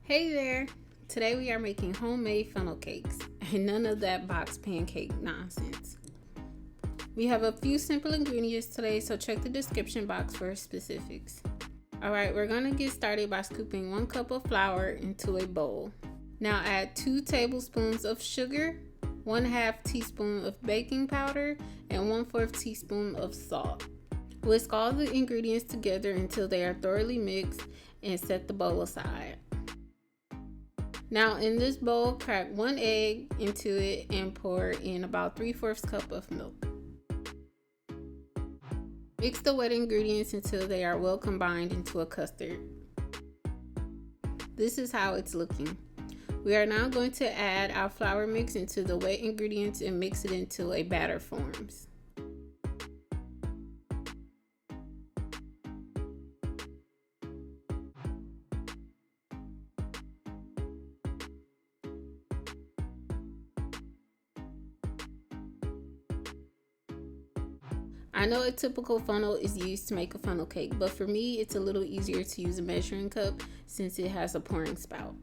Hey there! Today we are making homemade funnel cakes and none of that box pancake nonsense. We have a few simple ingredients today, so check the description box for specifics. Alright, we're going to get started by scooping 1 cup of flour into a bowl. Now add 2 tablespoons of sugar, 1/2 teaspoon of baking powder, and 1/4 teaspoon of salt. Whisk all the ingredients together until they are thoroughly mixed and set the bowl aside. Now in this bowl, crack 1 egg into it and pour in about 3/4 cup of milk. Mix the wet ingredients until they are well combined into a custard. This is how it's looking. We are now going to add our flour mix into the wet ingredients and mix it until a batter forms. I know a typical funnel is used to make a funnel cake, but for me it's a little easier to use a measuring cup since it has a pouring spout.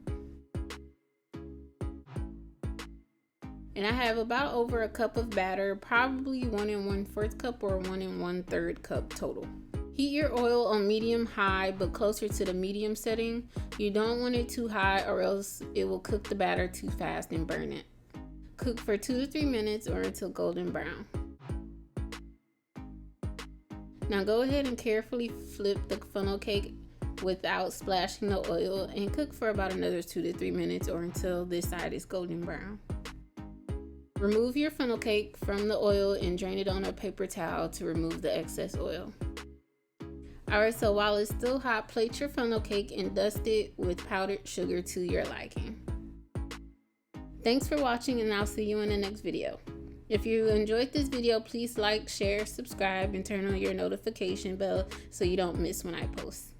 And I have about over a cup of batter, probably 1 1/4 cup or 1 1/3 cup total. Heat your oil on medium high, but closer to the medium setting. You don't want it too high or else it will cook the batter too fast and burn it. Cook for 2 to 3 minutes or until golden brown. Now go ahead and carefully flip the funnel cake without splashing the oil and cook for about another 2 to 3 minutes or until this side is golden brown. Remove your funnel cake from the oil and drain it on a paper towel to remove the excess oil. Alright, so while it's still hot, plate your funnel cake and dust it with powdered sugar to your liking. Thanks for watching, and I'll see you in the next video. If you enjoyed this video, please like, share, subscribe, and turn on your notification bell so you don't miss when I post.